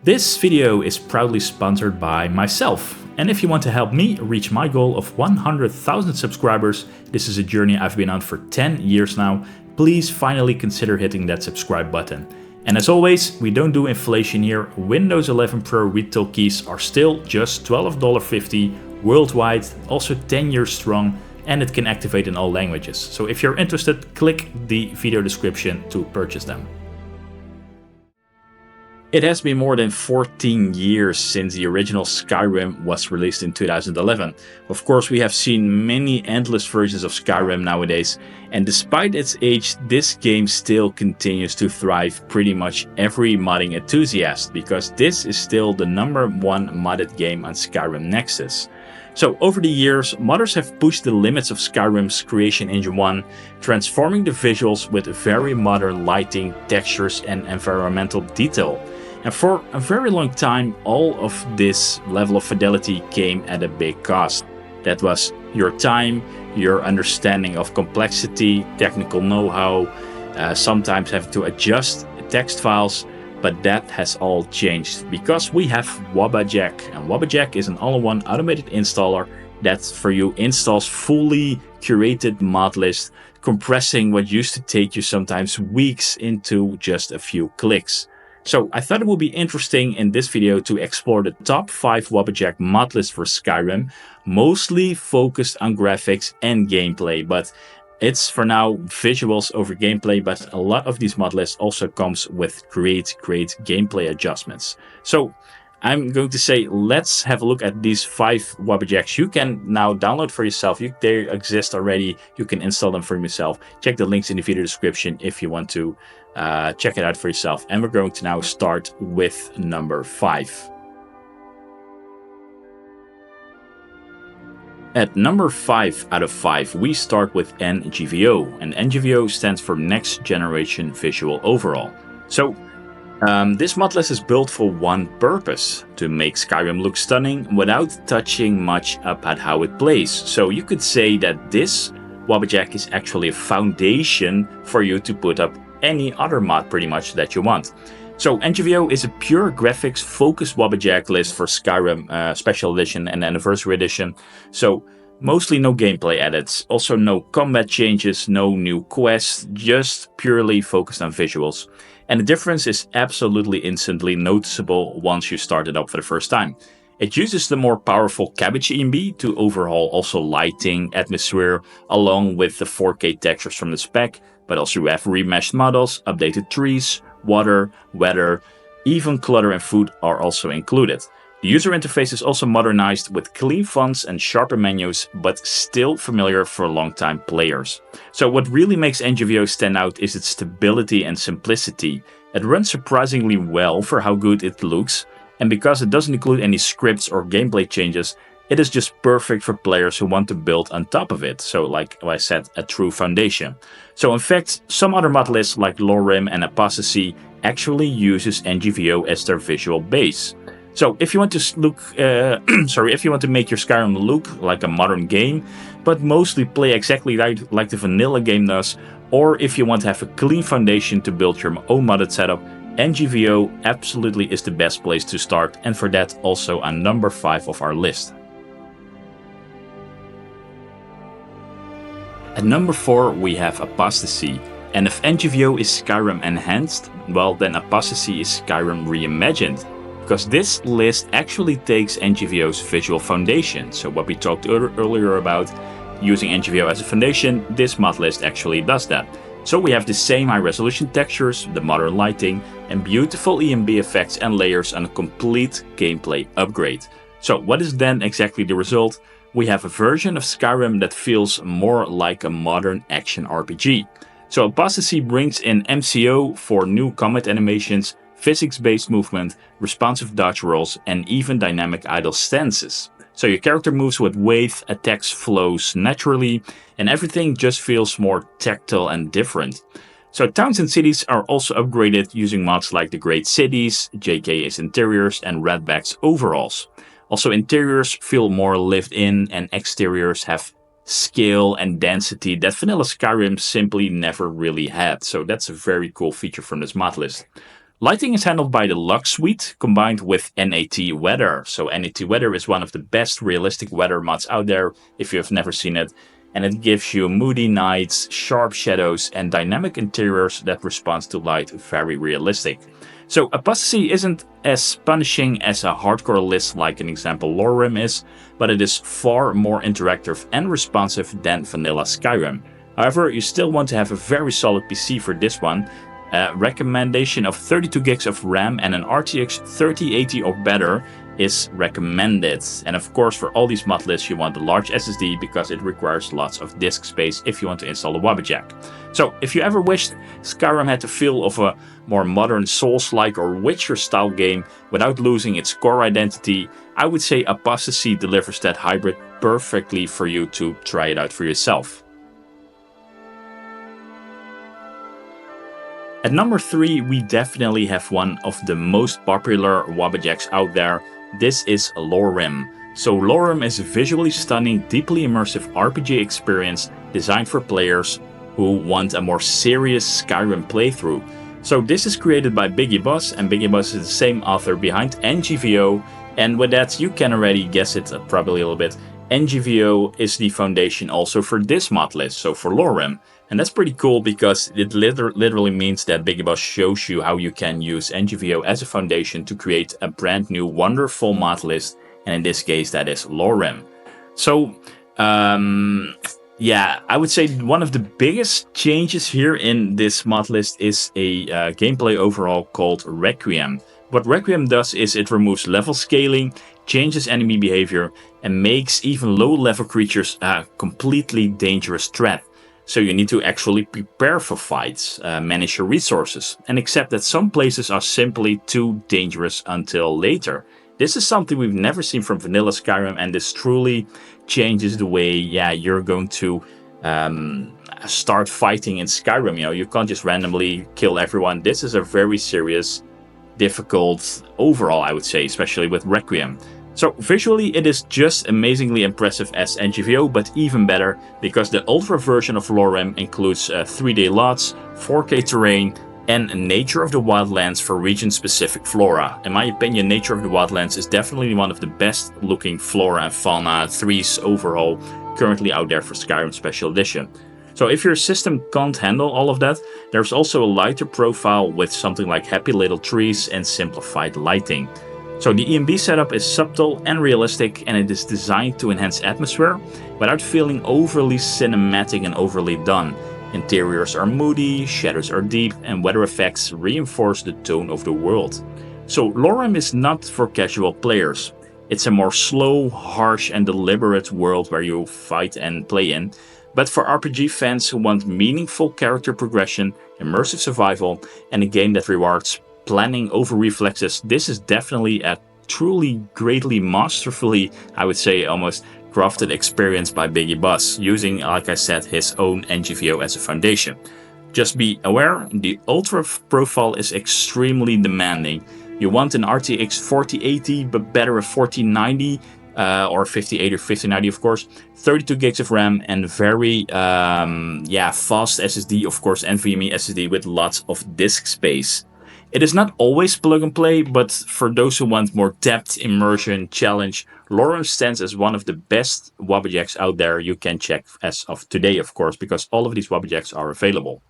This video is proudly sponsored by myself, and if you want to help me reach my goal of 100,000 subscribers, this is a journey I've been on for 10 years now, please finally consider hitting that subscribe button. And as always, we don't do inflation here. Windows 11 Pro retail keys are still just $12.50 worldwide, also 10 years strong, and it can activate in all languages. So if you're interested, click the video description to purchase them. It has been more than 14 years since the original Skyrim was released in 2011. Of course, we have seen many endless versions of Skyrim nowadays, and despite its age, this game still continues to thrive pretty much every modding enthusiast, because this is still the #1 modded game on Skyrim Nexus. So over the years, modders have pushed the limits of Skyrim's creation engine 1, transforming the visuals with very modern lighting, textures and environmental detail. And for a very long time, all of this level of fidelity came at a big cost. That was your time, your understanding of complexity, technical know-how, sometimes having to adjust text files, but that has all changed because we have Wabbajack, and Wabbajack is an all-in-one automated installer that for you installs fully curated mod list, compressing what used to take you sometimes weeks into just a few clicks. So I thought it would be interesting in this video to explore the top 5 Wabbajack mod lists for Skyrim, mostly focused on graphics and gameplay, but it's for now visuals over gameplay, but a lot of these mod lists also comes with great gameplay adjustments. So I'm going to say let's have a look at these 5 Wabbajacks. You can now download for yourself. They exist already. You can install them for yourself. Check the links in the video description if you want to check it out for yourself. And we're going to now start with number 5. At number 5 out of 5, we start with NGVO, and NGVO stands for Next Generation Visual Overhaul. So this mod list is built for one purpose, to make Skyrim look stunning without touching much about how it plays. So you could say that this Wabbajack is actually a foundation for you to put up any other mod pretty much that you want. So NGVO is a pure graphics focused Wabbajack list for Skyrim Special Edition and Anniversary Edition. So mostly no gameplay edits, also no combat changes, no new quests, just purely focused on visuals. And the difference is absolutely instantly noticeable once you start it up for the first time. It uses the more powerful Cabbage ENB to overhaul also lighting, atmosphere, along with the 4K textures from the spec, but also you have remeshed models, updated trees, water, weather, even clutter and food are also included. The user interface is also modernized with clean fonts and sharper menus, but still familiar for long-time players. So what really makes NGVO stand out is its stability and simplicity. It runs surprisingly well for how good it looks, and because it doesn't include any scripts or gameplay changes, it is just perfect for players who want to build on top of it. So like I said, a true foundation. So in fact, some other mod lists like Lorerim and Apostasy actually uses NGVO as their visual base. So if you want to look, if you want to make your Skyrim look like a modern game, but mostly play exactly like the vanilla game does, or if you want to have a clean foundation to build your own modded setup, NGVO absolutely is the best place to start, and for that also on number 5 of our list. At number 4 we have Apostasy, and if NGVO is Skyrim enhanced, well then Apostasy is Skyrim reimagined. Because this list actually takes NGVO's visual foundation. So what we talked earlier about using NGVO as a foundation, this mod list actually does that. So we have the same high resolution textures, the modern lighting, and beautiful ENB effects and layers on a complete gameplay upgrade. So what is then exactly the result? We have a version of Skyrim that feels more like a modern action RPG. So Apostasy brings in MCO for new combat animations, physics-based movement, responsive dodge rolls, and even dynamic idle stances. So your character moves with wave, attacks flows naturally, and everything just feels more tactile and different. So towns and cities are also upgraded using mods like the Great Cities, JK's Interiors, and Redback's Overhauls. Also interiors feel more lived in, and exteriors have scale and density that vanilla Skyrim simply never really had. So that's a very cool feature from this mod list. Lighting is handled by the Lux suite combined with NAT Weather. So NAT Weather is one of the best realistic weather mods out there if you have never seen it. And it gives you moody nights, sharp shadows, and dynamic interiors that respond to light very realistic. So Apostasy isn't as punishing as a hardcore list like an example Lorerim is, but it is far more interactive and responsive than vanilla Skyrim. However, you still want to have a very solid PC for this one. Recommendation of 32 gigs of RAM and an RTX 3080 or better is recommended. And of course, for all these mod lists, you want a large SSD because it requires lots of disk space if you want to install a Wabbajack. So if you ever wished Skyrim had the feel of a more modern Souls-like or Witcher-style game without losing its core identity, I would say Apostasy delivers that hybrid perfectly for you to try it out for yourself. At number 3, we definitely have one of the most popular Wabbajacks out there. This is Lorerim. So Lorerim is a visually stunning, deeply immersive RPG experience designed for players who want a more serious Skyrim playthrough. So this is created by Biggie Boss, and Biggie Boss is the same author behind NGVO, and with that you can already guess it probably a little bit. NGVO is the foundation also for this mod list, so for Lorerim. And that's pretty cool because it literally means that Biggie Boss shows you how you can use NGVO as a foundation to create a brand new wonderful mod list, and in this case that is Lorerim. So yeah, I would say one of the biggest changes here in this mod list is a gameplay overhaul called Requiem. What Requiem does is it removes level scaling, changes enemy behavior, and makes even low-level creatures a completely dangerous threat. So you need to actually prepare for fights, manage your resources, and accept that some places are simply too dangerous until later. This is something we've never seen from vanilla Skyrim, and this truly changes the way, you're going to start fighting in Skyrim. You know, you can't just randomly kill everyone. This is a very serious, difficult overall, I would say, especially with Requiem. So visually it is just amazingly impressive as NGVO, but even better because the Ultra version of Lorerim includes 3D LUTs, 4K terrain, and nature of the wildlands for region-specific flora. In my opinion, nature of the wildlands is definitely one of the best looking flora and fauna 3's overhaul currently out there for Skyrim Special Edition. So if your system can't handle all of that, there's also a lighter profile with something like happy little trees and simplified lighting. So the EMB setup is subtle and realistic, and it is designed to enhance atmosphere without feeling overly cinematic and overly done. Interiors are moody, shadows are deep, and weather effects reinforce the tone of the world. So Lorerim is not for casual players. It's a more slow, harsh, and deliberate world where you fight and play in. But for RPG fans who want meaningful character progression, immersive survival, and a game that rewards planning over reflexes, this is definitely a truly greatly masterfully, I would say almost crafted experience by Biggie Boss, using, like I said, his own NGVO as a foundation. Just be aware, the Ultra profile is extremely demanding. You want an RTX 4080, but better a 4090 or 5080 or 5090 of course, 32 gigs of RAM and very fast SSD, of course, NVMe SSD with lots of disk space. It is not always plug and play, but for those who want more depth, immersion, challenge, Lorerim stands as one of the best Wabbajacks out there you can check as of today, of course, because all of these Wabbajacks are available.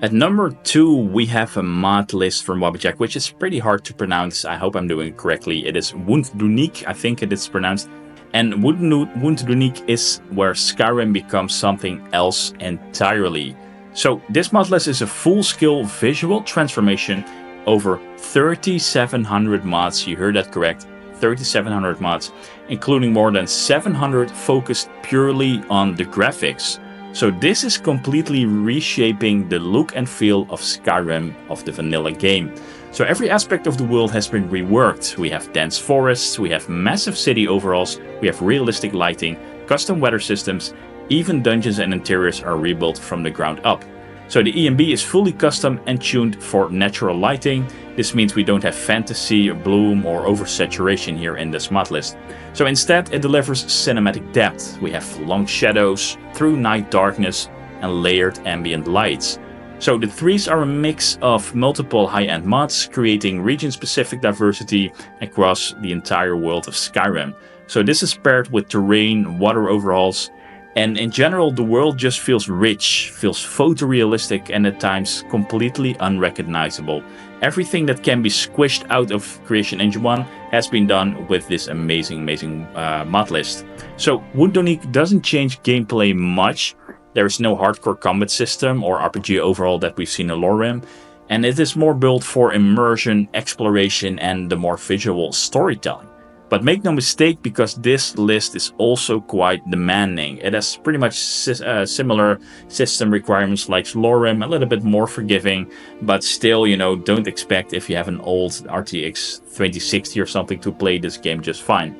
At number 2, we have a mod list from Wabbajack, which is pretty hard to pronounce. I hope I'm doing it correctly. It is Wunduniik, I think it is pronounced. And Wunduniik is where Skyrim becomes something else entirely. So this mod list is a full-scale visual transformation over 3,700 mods. You heard that correct, 3,700 mods, including more than 700 focused purely on the graphics. So this is completely reshaping the look and feel of Skyrim, of the vanilla game. So every aspect of the world has been reworked. We have dense forests, we have massive city overalls, we have realistic lighting, custom weather systems, even dungeons and interiors are rebuilt from the ground up. So the EMB is fully custom and tuned for natural lighting. This means we don't have fantasy, bloom or oversaturation here in this mod list. So instead it delivers cinematic depth. We have long shadows through night darkness, and layered ambient lights. So the trees are a mix of multiple high-end mods, creating region-specific diversity across the entire world of Skyrim. So this is paired with terrain, water overhauls, and in general the world just feels rich, feels photorealistic, and at times completely unrecognizable. Everything that can be squished out of Creation Engine 1 has been done with this amazing mod list. So Wunduniik doesn't change gameplay much. There is no hardcore combat system or RPG overhaul that we've seen in Lorerim, and it is more built for immersion, exploration, and the more visual storytelling. But make no mistake, because this list is also quite demanding. It has pretty much similar system requirements like Lorerim, a little bit more forgiving, but still, don't expect if you have an old RTX 2060 or something to play this game just fine.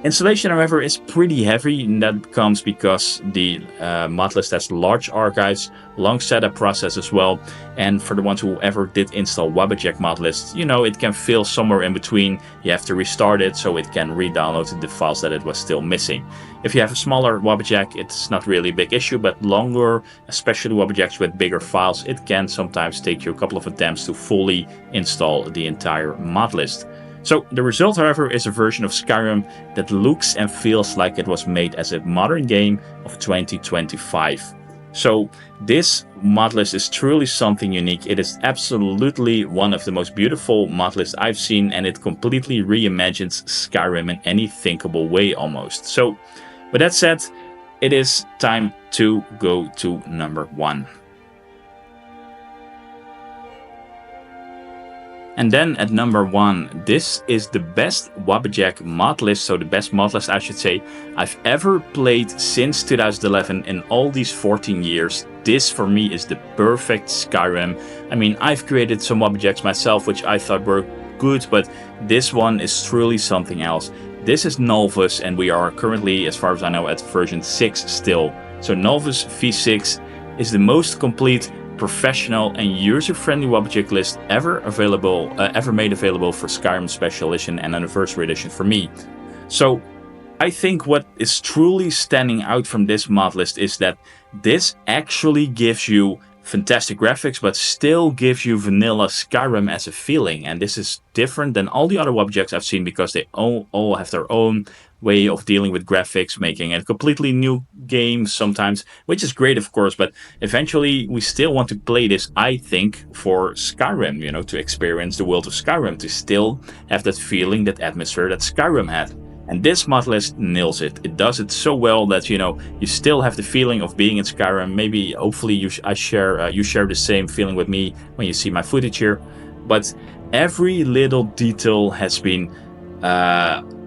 Installation, however, is pretty heavy, and that comes because the mod list has large archives, long setup process as well, and for the ones who ever did install Wabbajack mod list, it can feel somewhere in between. You have to restart it so it can re-download the files that it was still missing. If you have a smaller Wabbajack, it's not really a big issue, but longer, especially Wabbajacks with bigger files, it can sometimes take you a couple of attempts to fully install the entire mod list. So the result, however, is a version of Skyrim that looks and feels like it was made as a modern game of 2025. So this mod list is truly something unique. It is absolutely one of the most beautiful mod lists I've seen, and it completely reimagines Skyrim in any thinkable way almost. So with that said, it is time to go to number 1. And then at number 1, this is the best Wabbajack mod list, so the best mod list I should say, I've ever played since 2011 in all these 14 years. This for me is the perfect Skyrim. I mean, I've created some Wabbajacks myself which I thought were good, but this one is truly something else. This is Nolvus, and we are currently, as far as I know, at version 6 still. So Nolvus V6 is the most complete, professional and user-friendly Wabbajack list ever made available for Skyrim Special Edition and Anniversary Edition for me. So I think what is truly standing out from this mod list is that this actually gives you fantastic graphics, but still gives you vanilla Skyrim as a feeling. And this is different than all the other Wabbajacks I've seen, because they all have their own way of dealing with graphics, making a completely new game sometimes, which is great of course, but eventually we still want to play this, I think, for Skyrim, to experience the world of Skyrim, to still have that feeling, that atmosphere that Skyrim had. And this mod list nails it. It does it so well that, you still have the feeling of being in Skyrim. Maybe, hopefully you share the same feeling with me when you see my footage here. But every little detail has been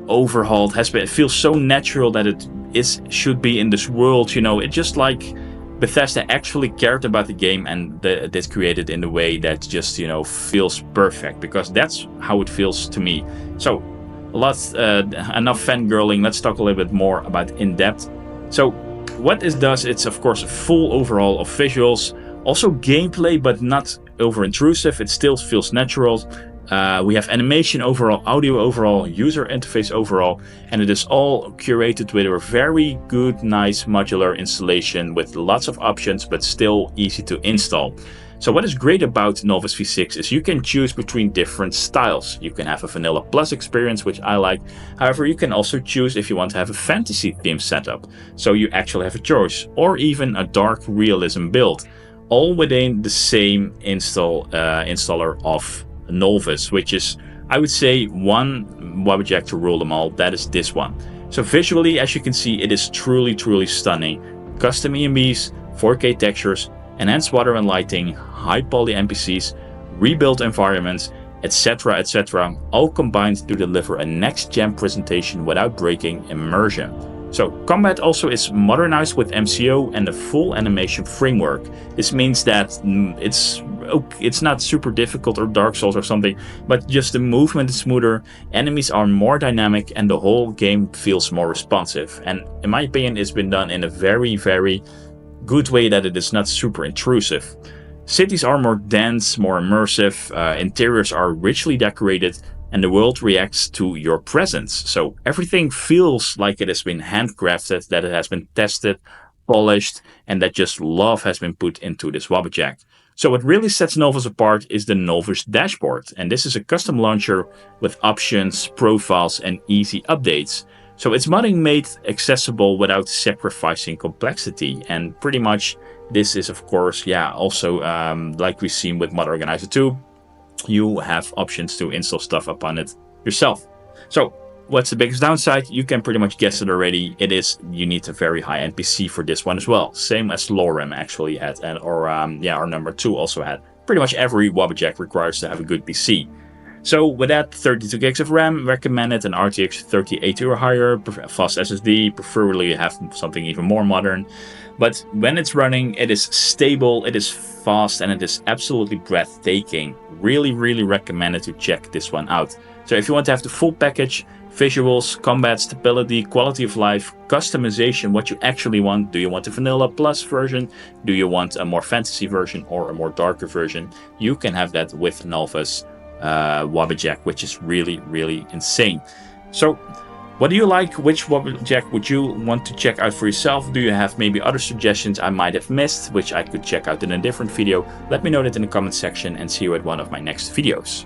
overhauled, it feels so natural that it should be in this world. It's just like Bethesda actually cared about the game and that's created in a way that just feels perfect, because that's how it feels to me. So enough fangirling. Let's talk a little bit more about in depth. So what this does, it's of course a full overhaul of visuals, also gameplay, but not over intrusive. It still feels natural. We have animation overall, audio overall, user interface overall, and it is all curated with a very good, nice modular installation with lots of options, but still easy to install. So what is great about Nolvus V6 is you can choose between different styles. You can have a Vanilla Plus experience, which I like. However, you can also choose if you want to have a fantasy theme setup. So you actually have a choice, or even a dark realism build, all within the same installer of Nolvus, which is, I would say, one Wabbajack to rule them all. That is this one. So visually, as you can see, it is truly stunning. Custom EMBs, 4K textures, enhanced water and lighting, high poly NPCs, rebuilt environments, etc., all combined to deliver a next-gen presentation without breaking immersion. So combat also is modernized with MCO and a full animation framework. This means that it's not super difficult or Dark Souls or something, but just the movement is smoother, enemies are more dynamic, and the whole game feels more responsive. And in my opinion, it's been done in a very good way that it is not super intrusive. Cities are more dense, more immersive, interiors are richly decorated, and the world reacts to your presence. So everything feels like it has been handcrafted, that it has been tested polished, and that just love has been put into this Wabbajack. So what really sets Nolvus apart is the Nolvus dashboard, and this is a custom launcher with options, profiles, and easy updates. So it's modding made accessible without sacrificing complexity, and pretty much this is, of course, also like we've seen with Mod Organizer 2, you have options to install stuff upon it yourself. So what's the biggest downside? You can pretty much guess it already. It is you need a very high NPC for this one as well. Same as Lorerim actually had, or our number 2 also had. Pretty much every Wabbajack requires to have a good PC. So with that, 32 gigs of RAM recommended, an RTX 3080 or higher, fast SSD, preferably have something even more modern. But when it's running, it is stable, it is fast, and it is absolutely breathtaking. Really, really recommended to check this one out. So if you want to have the full package, visuals, combat, stability, quality of life, customization, what you actually want. Do you want a Vanilla Plus version? Do you want a more fantasy version or a more darker version? You can have that with Nolvus Wabbajack, which is really, really insane. So what do you like? Which Wabbajack would you want to check out for yourself? Do you have maybe other suggestions I might have missed, which I could check out in a different video? Let me know that in the comment section, and see you at one of my next videos.